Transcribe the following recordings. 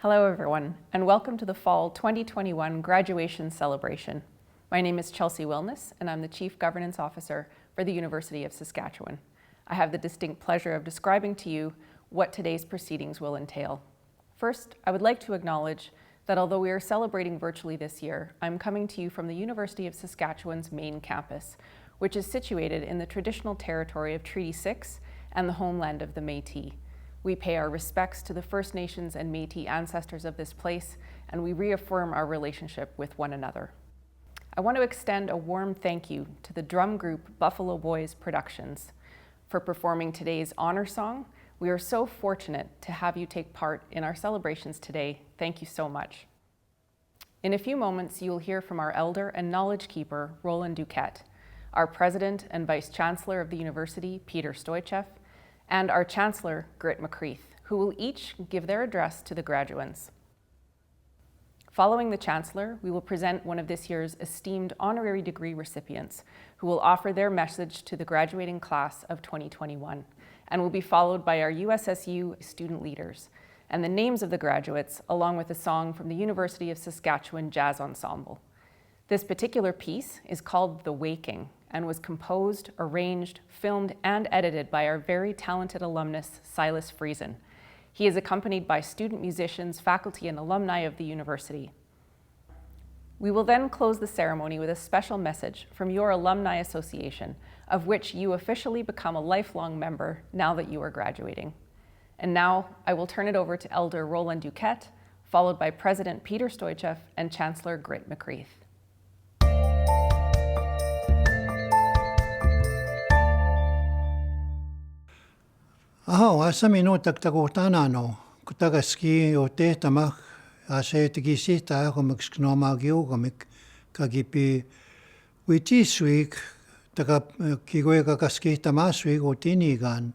Hello everyone, and welcome to the Fall 2021 Graduation Celebration. My name is Chelsea Wilness, and I'm the Chief Governance Officer for the University of Saskatchewan. I have the distinct pleasure of describing to you what today's proceedings will entail. First, I would like to acknowledge that although we are celebrating virtually this year, I'm coming to you from the University of Saskatchewan's main campus, which is situated in the traditional territory of Treaty 6 and the homeland of the Métis. We pay our respects to the First Nations and Métis ancestors of this place, and we reaffirm our relationship with one another. I want to extend a warm thank you to the drum group Buffalo Boys Productions for performing today's honor song. We are so fortunate to have you take part in our celebrations today. Thank you so much. In a few moments, you will hear from our elder and knowledge keeper, Roland Duquette, our President and Vice Chancellor of the University, Peter Stoichev, and our Chancellor, Grit McCreath, who will each give their address to the graduands. Following the Chancellor, we will present one of this year's esteemed honorary degree recipients, who will offer their message to the graduating class of 2021, and will be followed by our USSU student leaders, and the names of the graduates, along with a song from the University of Saskatchewan Jazz Ensemble. This particular piece is called The Waking, and was composed, arranged, filmed, and edited by our very talented alumnus, Silas Friesen. He is accompanied by student musicians, faculty, and alumni of the university. We will then close the ceremony with a special message from your Alumni Association, of which you officially become a lifelong member now that you are graduating. And now, I will turn it over to Elder Roland Duquette, followed by President Peter Stoichev and Chancellor Grit McCreath. Aho, asami no taktagotana no, kutagaski o te tamak, asa tegisi ta ako magsknomagyo kamik kagipi witi swik taga kigoy kakaski tamaswik o tinigan.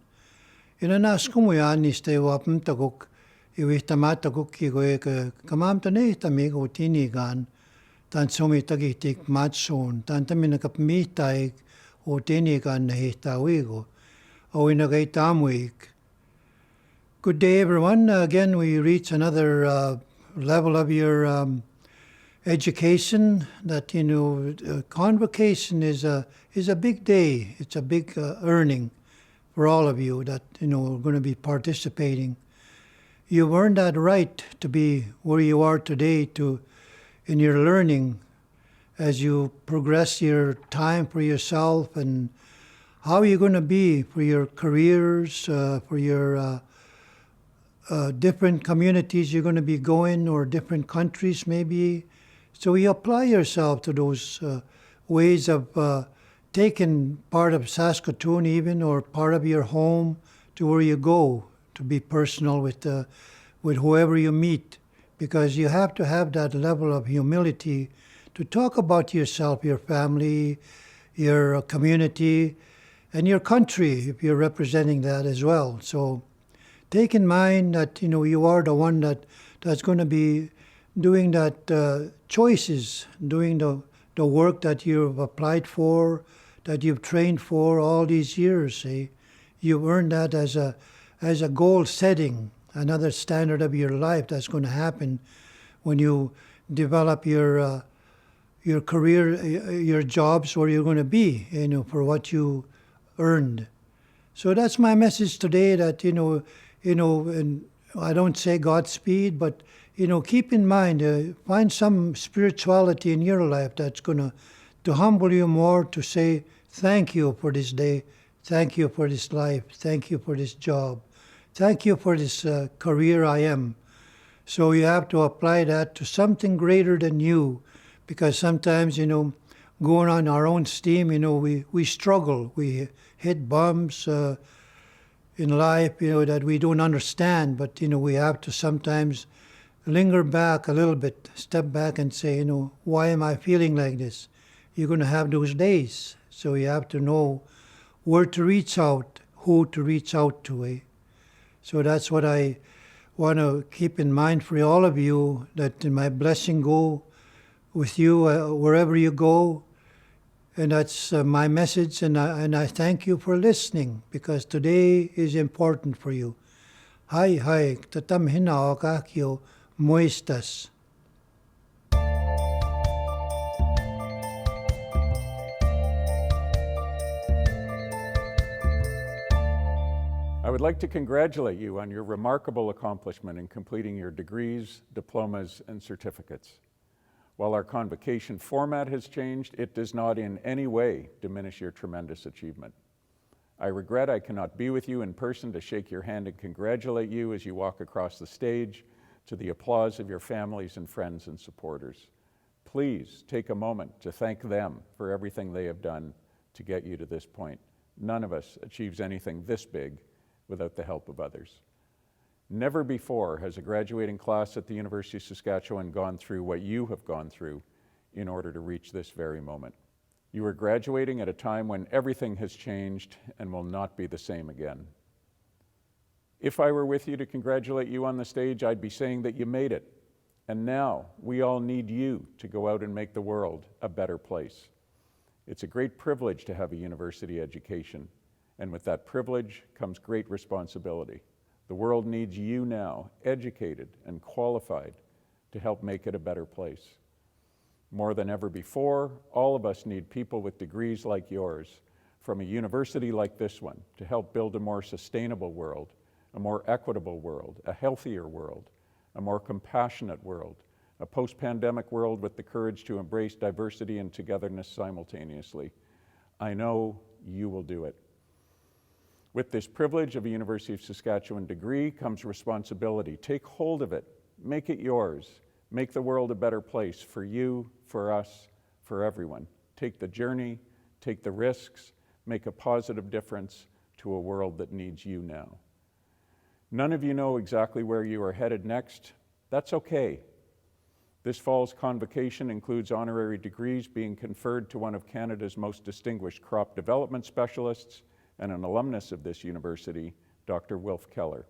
Inanas kumuyan niste wapm tagok iwi tamatagok kigoy kamam tane tamig o tinigan tan sumi tagitik matson tan tamin nakapmitay o tinigan na hitawigo. Good day, everyone. Again, we reach another level of your education. That convocation is a big day. It's a big earning for all of you that are going to be participating. You've earned that right to be where you are today, in your learning, as you progress your time for yourself and how you're going to be for your careers, for your different communities you're going to be going, or different countries maybe. So you apply yourself to those ways of taking part of Saskatoon even, or part of your home to where you go, to be personal with whoever you meet, because you have to have that level of humility to talk about yourself, your family, your community, and your country, if you're representing that as well. So take in mind that you are the one that's going to be doing that choices, doing the work that you've applied for, that you've trained for all these years. You've earned that as a goal setting, another standard of your life that's going to happen when you develop your career, your jobs, where you're going to be, for what you earned. So that's my message today, that and I don't say Godspeed, but keep in mind, find some spirituality in your life that's going to humble you more, to say thank you for this day, thank you for this life, thank you for this job, thank you for this career I am. So you have to apply that to something greater than you, because sometimes going on our own steam, we struggle. We hit bumps in life, that we don't understand. But, we have to sometimes linger back a little bit, step back and say, why am I feeling like this? You're going to have those days. So you have to know where to reach out, who to reach out to. So that's what I want to keep in mind for all of you, that my blessing go with you wherever you go. And that's my message, and I thank you for listening, because today is important for you. Hi, tatam hina o kakyo Moistas. I would like to congratulate you on your remarkable accomplishment in completing your degrees, diplomas, and certificates. While our convocation format has changed, it does not in any way diminish your tremendous achievement. I regret I cannot be with you in person to shake your hand and congratulate you as you walk across the stage to the applause of your families and friends and supporters. Please take a moment to thank them for everything they have done to get you to this point. None of us achieves anything this big without the help of others. Never before has a graduating class at the University of Saskatchewan gone through what you have gone through in order to reach this very moment. You are graduating at a time when everything has changed and will not be the same again. If I were with you to congratulate you on the stage, I'd be saying that you made it. And now we all need you to go out and make the world a better place. It's a great privilege to have a university education. And with that privilege comes great responsibility. The world needs you now, educated and qualified, to help make it a better place. More than ever before, all of us need people with degrees like yours from a university like this one to help build a more sustainable world, a more equitable world, a healthier world, a more compassionate world, a post-pandemic world with the courage to embrace diversity and togetherness simultaneously. I know you will do it. With this privilege of a University of Saskatchewan degree comes responsibility. Take hold of it, make it yours, make the world a better place for you, for us, for everyone. Take the journey, take the risks, make a positive difference to a world that needs you now. None of you know exactly where you are headed next. That's okay. This fall's convocation includes honorary degrees being conferred to one of Canada's most distinguished crop development specialists and an alumnus of this university, Dr. Wilf Keller,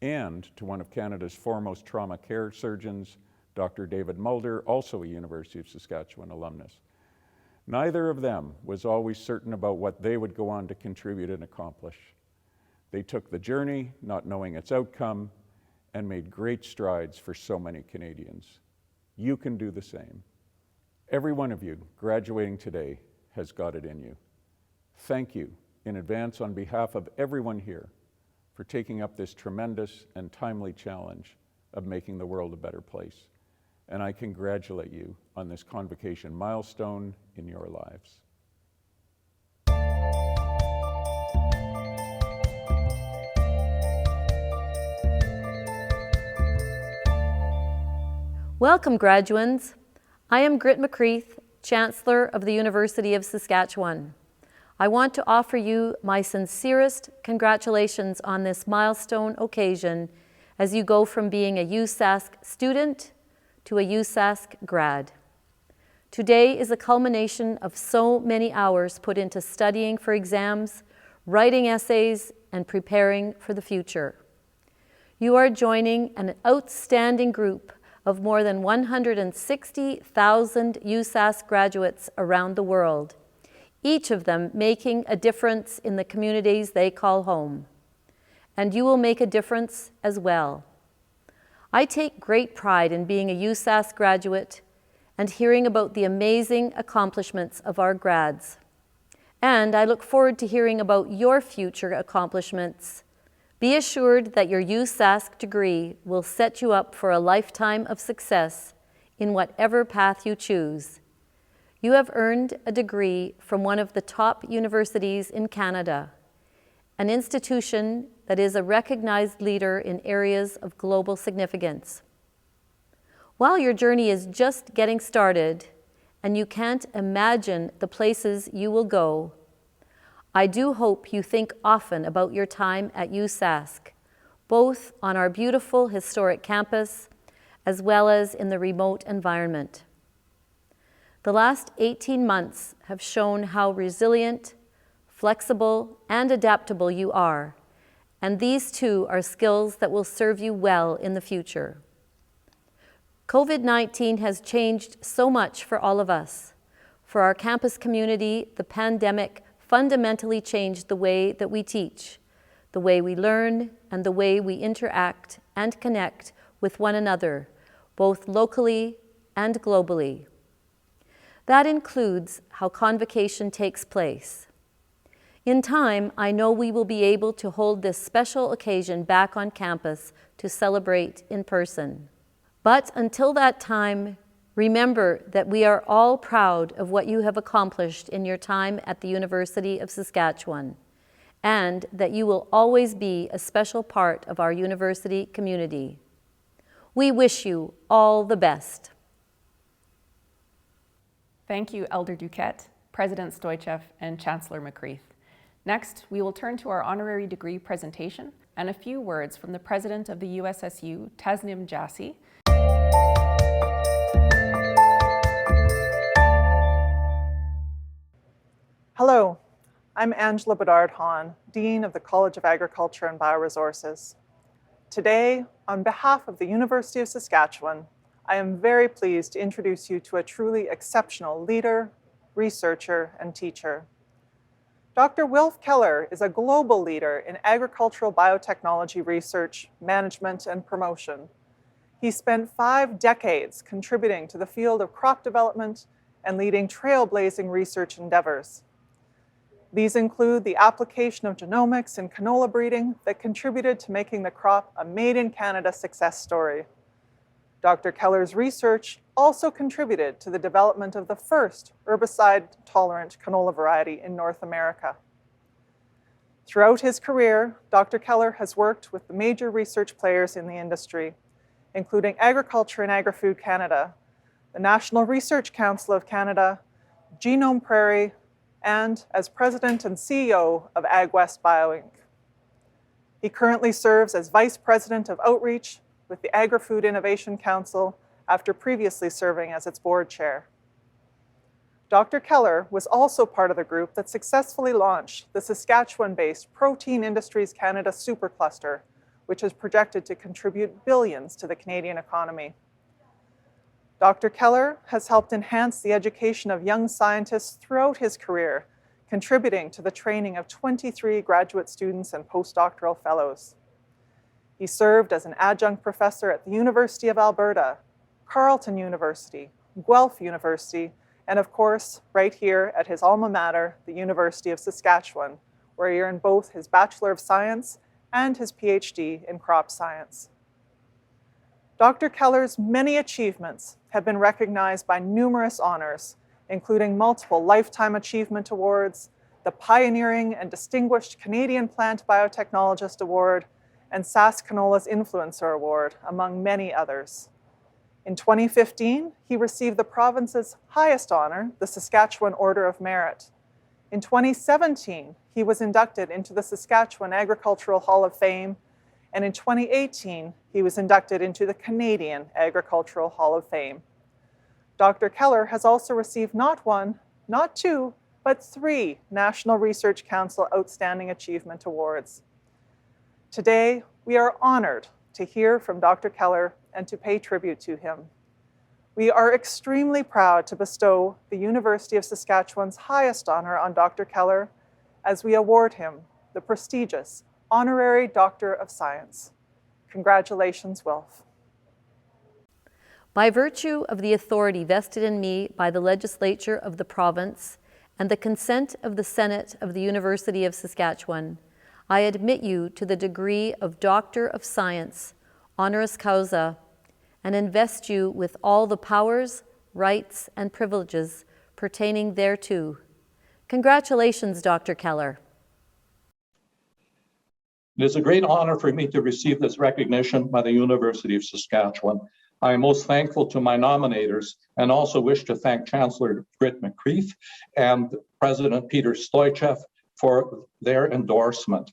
and to one of Canada's foremost trauma care surgeons, Dr. David Mulder, also a University of Saskatchewan alumnus. Neither of them was always certain about what they would go on to contribute and accomplish. They took the journey, not knowing its outcome, and made great strides for so many Canadians. You can do the same. Every one of you graduating today has got it in you. Thank you in advance on behalf of everyone here for taking up this tremendous and timely challenge of making the world a better place. And I congratulate you on this convocation milestone in your lives. Welcome, graduands. I am Grit McCreath, Chancellor of the University of Saskatchewan. I want to offer you my sincerest congratulations on this milestone occasion as you go from being a USask student to a USask grad. Today is a culmination of so many hours put into studying for exams, writing essays, and preparing for the future. You are joining an outstanding group of more than 160,000 USask graduates around the world, each of them making a difference in the communities they call home. And you will make a difference as well. I take great pride in being a USask graduate and hearing about the amazing accomplishments of our grads. And I look forward to hearing about your future accomplishments. Be assured that your USask degree will set you up for a lifetime of success in whatever path you choose. You have earned a degree from one of the top universities in Canada, an institution that is a recognized leader in areas of global significance. While your journey is just getting started and you can't imagine the places you will go, I do hope you think often about your time at USask, both on our beautiful historic campus as well as in the remote environment. The last 18 months have shown how resilient, flexible, and adaptable you are, and these too are skills that will serve you well in the future. COVID-19 has changed so much for all of us. For our campus community, the pandemic fundamentally changed the way that we teach, the way we learn, and the way we interact and connect with one another, both locally and globally. That includes how convocation takes place. In time, I know we will be able to hold this special occasion back on campus to celebrate in person. But until that time, remember that we are all proud of what you have accomplished in your time at the University of Saskatchewan, and that you will always be a special part of our university community. We wish you all the best. Thank you, Elder Duquette, President Stoichev, and Chancellor McCreath. Next, we will turn to our honorary degree presentation and a few words from the President of the USSU, Tasnim Jassi. Hello, I'm Angela Bedard-Hahn, Dean of the College of Agriculture and Bioresources. Today, on behalf of the University of Saskatchewan, I am very pleased to introduce you to a truly exceptional leader, researcher, and teacher. Dr. Wilf Keller is a global leader in agricultural biotechnology research, management, and promotion. He spent 5 decades contributing to the field of crop development and leading trailblazing research endeavors. These include the application of genomics in canola breeding that contributed to making the crop a made-in-Canada success story. Dr. Keller's research also contributed to the development of the first herbicide-tolerant canola variety in North America. Throughout his career, Dr. Keller has worked with the major research players in the industry, including Agriculture and Agri-Food Canada, the National Research Council of Canada, Genome Prairie, and as President and CEO of AgWest Bio Inc. He currently serves as Vice President of Outreach with the Agri-Food Innovation Council after previously serving as its board chair. Dr. Keller was also part of the group that successfully launched the Saskatchewan-based Protein Industries Canada Supercluster, which is projected to contribute billions to the Canadian economy. Dr. Keller has helped enhance the education of young scientists throughout his career, contributing to the training of 23 graduate students and postdoctoral fellows. He served as an adjunct professor at the University of Alberta, Carleton University, Guelph University, and of course, right here at his alma mater, the University of Saskatchewan, where he earned both his Bachelor of Science and his PhD in crop science. Dr. Keller's many achievements have been recognized by numerous honors, including multiple Lifetime Achievement Awards, the Pioneering and Distinguished Canadian Plant Biotechnologist Award, and Sask Canola's Influencer Award, among many others. In 2015, he received the province's highest honor, the Saskatchewan Order of Merit. In 2017, he was inducted into the Saskatchewan Agricultural Hall of Fame, and in 2018, he was inducted into the Canadian Agricultural Hall of Fame. Dr. Keller has also received not 1, not 2, but 3 National Research Council Outstanding Achievement Awards. Today, we are honored to hear from Dr. Keller and to pay tribute to him. We are extremely proud to bestow the University of Saskatchewan's highest honor on Dr. Keller as we award him the prestigious Honorary Doctor of Science. Congratulations, Wilf. By virtue of the authority vested in me by the legislature of the province and the consent of the Senate of the University of Saskatchewan, I admit you to the degree of Doctor of Science, honoris causa, and invest you with all the powers, rights, and privileges pertaining thereto. Congratulations, Dr. Keller. It is a great honor for me to receive this recognition by the University of Saskatchewan. I am most thankful to my nominators and also wish to thank Chancellor Britt McCreath and President Peter Stoichev for their endorsement.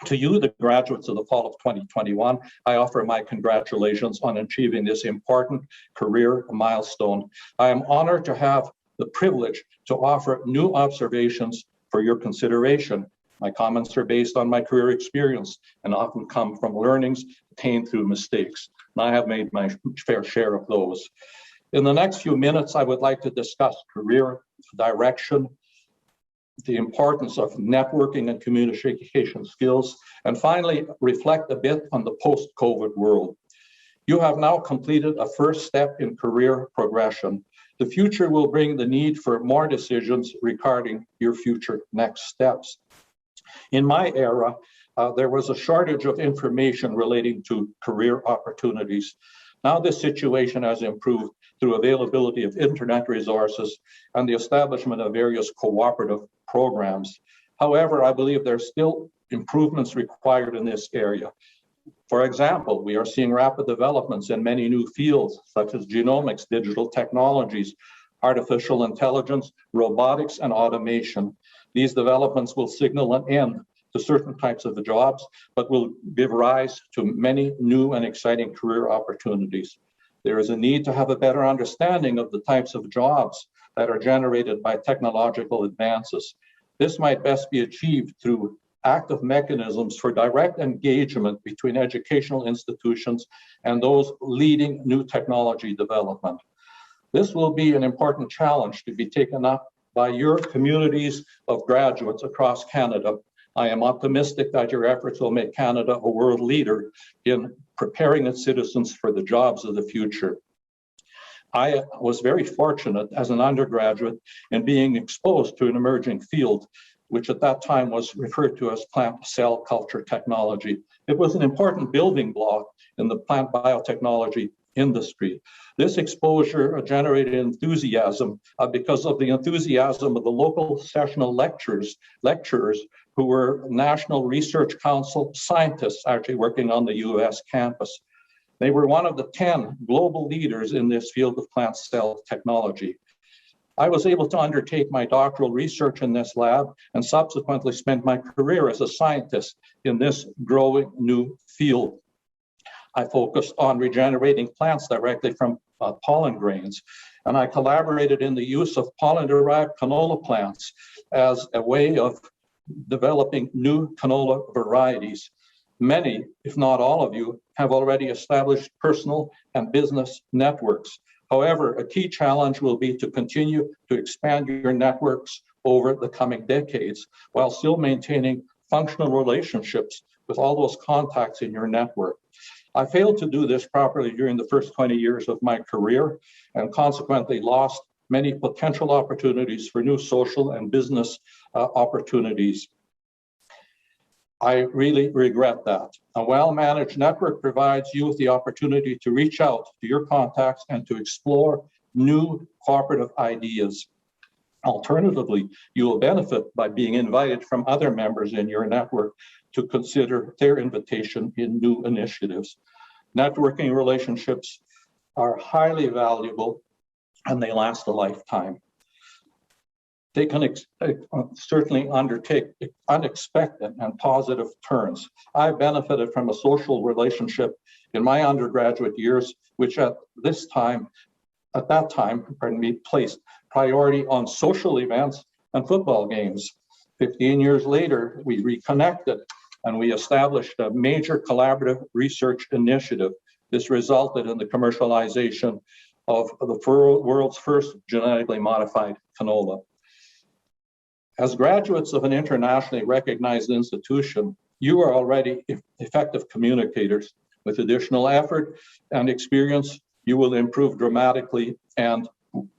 To you, the graduates of the fall of 2021, I offer my congratulations on achieving this important career milestone. I am honored to have the privilege to offer new observations for your consideration. My comments are based on my career experience and often come from learnings attained through mistakes. And I have made my fair share of those. In the next few minutes, I would like to discuss career direction, the importance of networking and communication skills, and finally reflect a bit on the post-COVID world. You have now completed a first step in career progression. The future will bring the need for more decisions regarding your future next steps. In my era, there was a shortage of information relating to career opportunities. Now this situation has improved through availability of internet resources and the establishment of various cooperative programs. However, I believe there's still improvements required in this area. For example, we are seeing rapid developments in many new fields, such as genomics, digital technologies, artificial intelligence, robotics, and automation. These developments will signal an end to certain types of jobs, but will give rise to many new and exciting career opportunities. There is a need to have a better understanding of the types of jobs that are generated by technological advances. This might best be achieved through active mechanisms for direct engagement between educational institutions and those leading new technology development. This will be an important challenge to be taken up by your communities of graduates across Canada. I am optimistic that your efforts will make Canada a world leader in preparing its citizens for the jobs of the future. I was very fortunate as an undergraduate in being exposed to an emerging field, which at that time was referred to as plant cell culture technology. It was an important building block in the plant biotechnology industry. This exposure generated enthusiasm because of the enthusiasm of the local sessional lecturers who were National Research Council scientists actually working on the US campus. They were one of the 10 global leaders in this field of plant cell technology. I was able to undertake my doctoral research in this lab and subsequently spent my career as a scientist in this growing new field. I focused on regenerating plants directly from pollen grains, and I collaborated in the use of pollen-derived canola plants as a way of developing new canola varieties. Many, if not all of you, have already established personal and business networks. However, a key challenge will be to continue to expand your networks over the coming decades while still maintaining functional relationships with all those contacts in your network. I failed to do this properly during the first 20 years of my career and consequently lost many potential opportunities for new social and business opportunities. I really regret that. A well-managed network provides you with the opportunity to reach out to your contacts and to explore new cooperative ideas. Alternatively, you will benefit by being invited from other members in your network to consider their invitation in new initiatives. Networking relationships are highly valuable and they last a lifetime. They can certainly undertake unexpected and positive turns. I benefited from a social relationship in my undergraduate years, which at that time, placed priority on social events and football games. 15 years later, we reconnected and we established a major collaborative research initiative. This resulted in the commercialization of the world's first genetically modified canola. As graduates of an internationally recognized institution, you are already effective communicators. With additional effort and experience, you will improve dramatically, and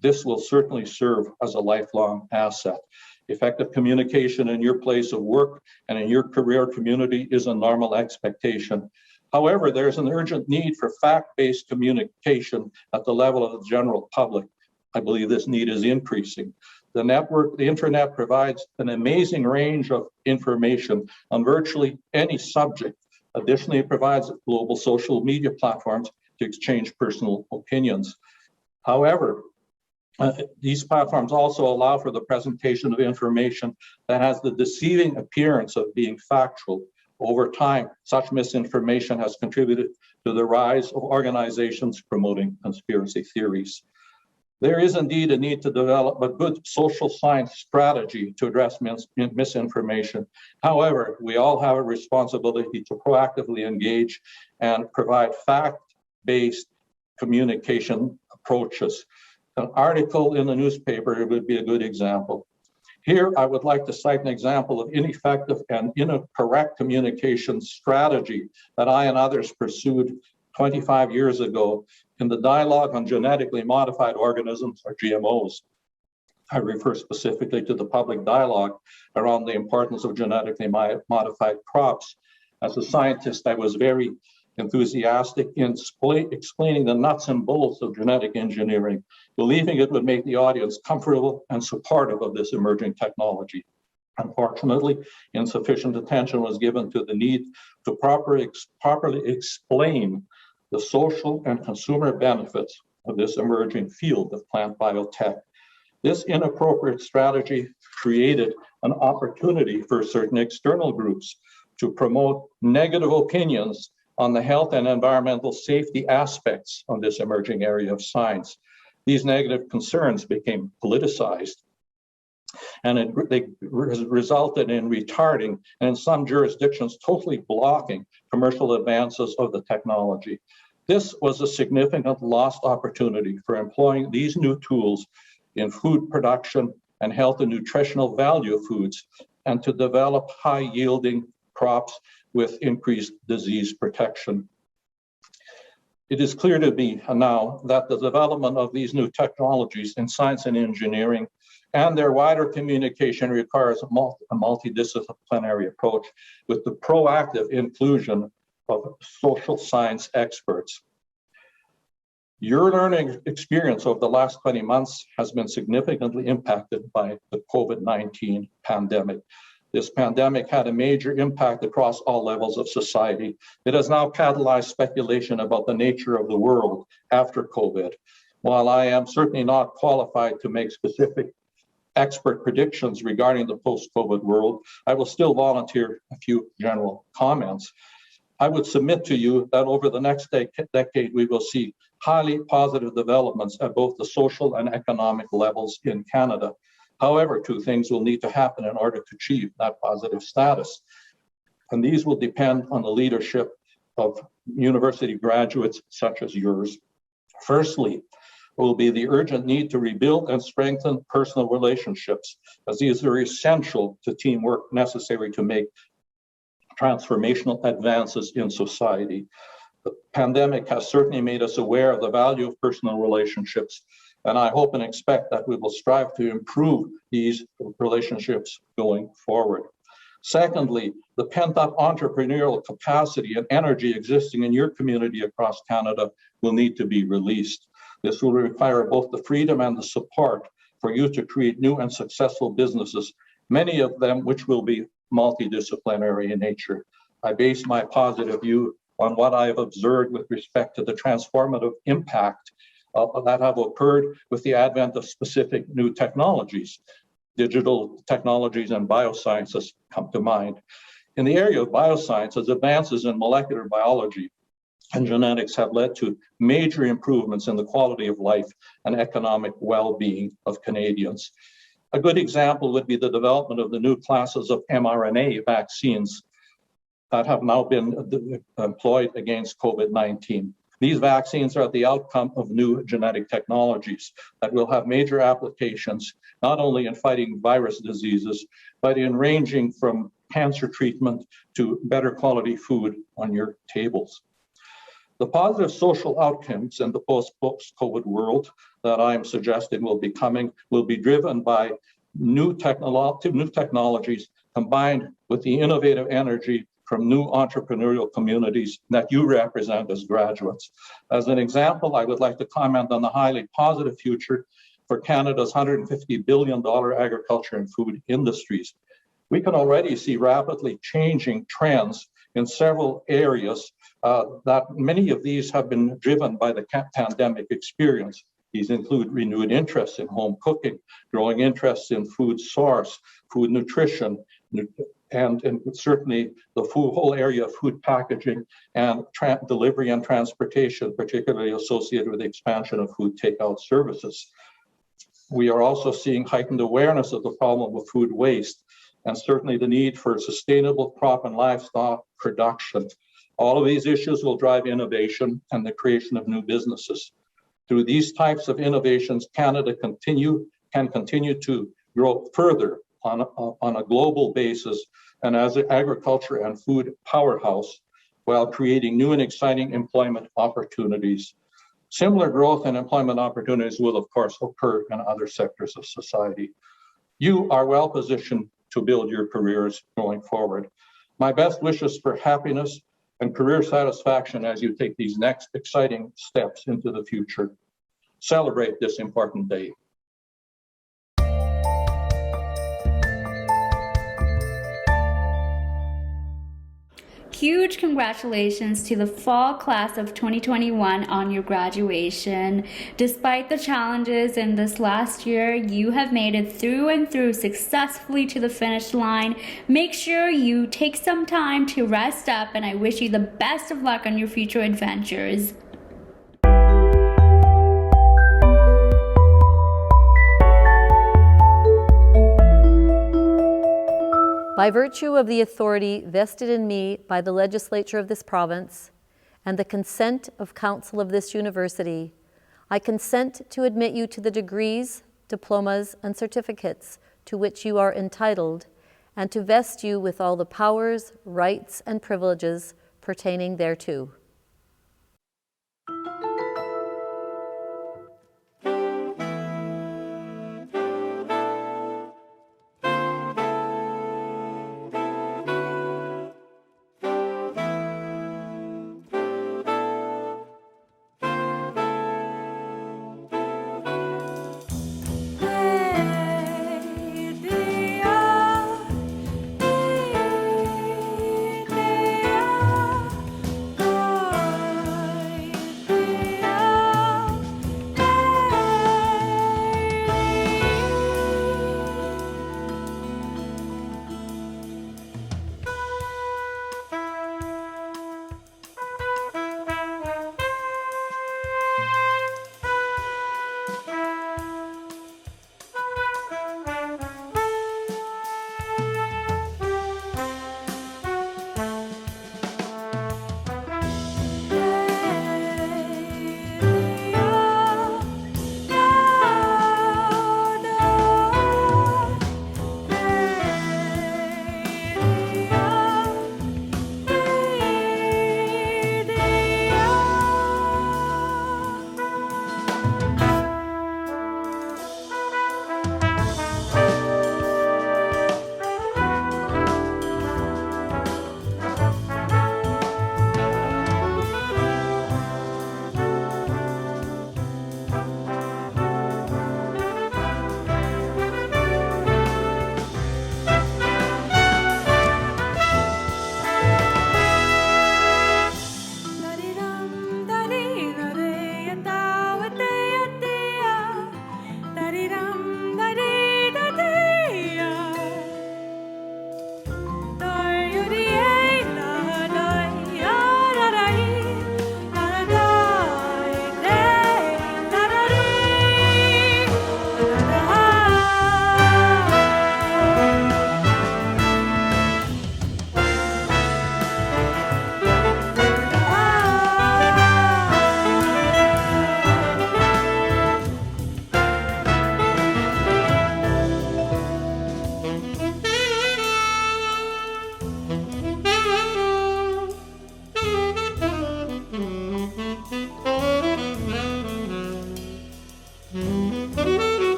this will certainly serve as a lifelong asset. Effective communication in your place of work and in your career community is a normal expectation. However, there's an urgent need for fact-based communication at the level of the general public. I believe this need is increasing. The internet provides an amazing range of information on virtually any subject. Additionally, it provides global social media platforms to exchange personal opinions. However, these platforms also allow for the presentation of information that has the deceiving appearance of being factual. Over time, such misinformation has contributed to the rise of organizations promoting conspiracy theories. There is indeed a need to develop a good social science strategy to address misinformation. However, we all have a responsibility to proactively engage and provide fact-based communication approaches. An article in the newspaper would be a good example. Here, I would like to cite an example of ineffective and incorrect communication strategy that I and others pursued 25 years ago in the dialogue on genetically modified organisms, or GMOs. I refer specifically to the public dialogue around the importance of genetically modified crops. As a scientist, I was very enthusiastic in explaining the nuts and bolts of genetic engineering, believing it would make the audience comfortable and supportive of this emerging technology. Unfortunately, insufficient attention was given to the need to properly explain the social and consumer benefits of this emerging field of plant biotech. This inappropriate strategy created an opportunity for certain external groups to promote negative opinions on the health and environmental safety aspects of this emerging area of science. These negative concerns became politicized, and they resulted in retarding and in some jurisdictions totally blocking commercial advances of the technology. This was a significant lost opportunity for employing these new tools in food production and health and nutritional value of foods, and to develop high-yielding crops with increased disease protection. It is clear to me now that the development of these new technologies in science and engineering and their wider communication requires a multidisciplinary approach with the proactive inclusion of social science experts. Your learning experience over the last 20 months has been significantly impacted by the COVID-19 pandemic. This pandemic had a major impact across all levels of society. It has now catalyzed speculation about the nature of the world after COVID. While I am certainly not qualified to make specific expert predictions regarding the post-COVID world, I will still volunteer a few general comments. I would submit to you that over the next decade, we will see highly positive developments at both the social and economic levels in Canada. However, two things will need to happen in order to achieve that positive status. And these will depend on the leadership of university graduates such as yours. Firstly, will be the urgent need to rebuild and strengthen personal relationships, as these are essential to teamwork necessary to make transformational advances in society. The pandemic has certainly made us aware of the value of personal relationships, and I hope and expect that we will strive to improve these relationships going forward. Secondly, the pent-up entrepreneurial capacity and energy existing in your community across Canada will need to be released. This will require both the freedom and the support for you to create new and successful businesses, many of them which will be multidisciplinary in nature. I base my positive view on what I have observed with respect to the transformative impact that have occurred with the advent of specific new technologies. Digital technologies and biosciences come to mind. In the area of biosciences, advances in molecular biology and genetics have led to major improvements in the quality of life and economic well-being of Canadians. A good example would be the development of the new classes of mRNA vaccines that have now been employed against COVID-19. These vaccines are the outcome of new genetic technologies that will have major applications, not only in fighting virus diseases, but in ranging from cancer treatment to better quality food on your tables. The positive social outcomes in the post-COVID world that I am suggesting will be coming will be driven by new technologies combined with the innovative energy from new entrepreneurial communities that you represent as graduates. As an example, I would like to comment on the highly positive future for Canada's $150 billion agriculture and food industries. We can already see rapidly changing trends in several areas that many of these have been driven by the pandemic experience. These include renewed interest in home cooking, growing interest in food source, food nutrition, and certainly the whole area of food packaging and delivery and transportation, particularly associated with the expansion of food takeout services. We are also seeing heightened awareness of the problem of food waste, and certainly the need for sustainable crop and livestock production. All of these issues will drive innovation and the creation of new businesses. Through these types of innovations, Canada can continue to grow further on a global basis and as an agriculture and food powerhouse while creating new and exciting employment opportunities. Similar growth and employment opportunities will, of course, occur in other sectors of society. You are well positioned to build your careers going forward. My best wishes for happiness and career satisfaction as you take these next exciting steps into the future. Celebrate this important day. Huge congratulations to the fall class of 2021 on your graduation. Despite the challenges in this last year, you have made it through and through successfully to the finish line. Make sure you take some time to rest up, and I wish you the best of luck on your future adventures. By virtue of the authority vested in me by the legislature of this province and the consent of council of this university, I consent to admit you to the degrees, diplomas, and certificates to which you are entitled, and to vest you with all the powers, rights, and privileges pertaining thereto.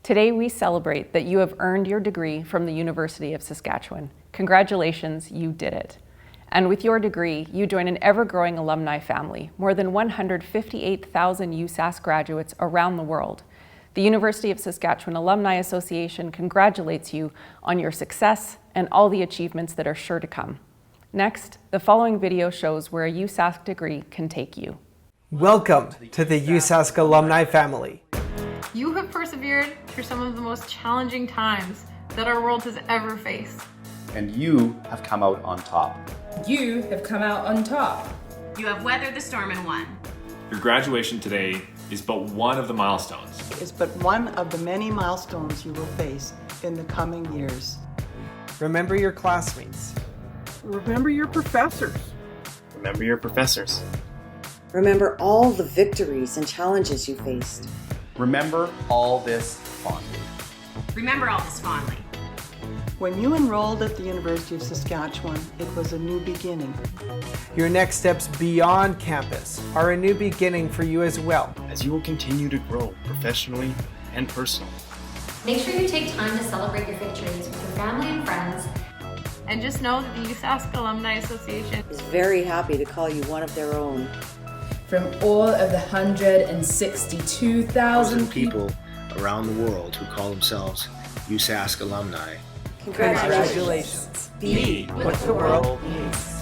Today we celebrate that you have earned your degree from the University of Saskatchewan. Congratulations, you did it. And with your degree, you join an ever-growing alumni family, more than 158,000 USask graduates around the world. The University of Saskatchewan Alumni Association congratulates you on your success and all the achievements that are sure to come. Next, the following video shows where a USask degree can take you. Welcome to the USask alumni family. You have persevered through some of the most challenging times that our world has ever faced. And you have come out on top. You have come out on top. You have weathered the storm and won. Your graduation today is but one of the milestones. It's but one of the many milestones you will face in the coming years. Remember your classmates. Remember your professors. Remember your professors. Remember all the victories and challenges you faced. Remember all this fondly. Remember all this fondly. When you enrolled at the University of Saskatchewan, it was a new beginning. Your next steps beyond campus are a new beginning for you as well. As you will continue to grow professionally and personally. Make sure you take time to celebrate your victories with your family and friends. And just know that the USask Alumni Association is very happy to call you one of their own. From all of the 162,000 people around the world who call themselves USask alumni. Congratulations. Be what the world needs.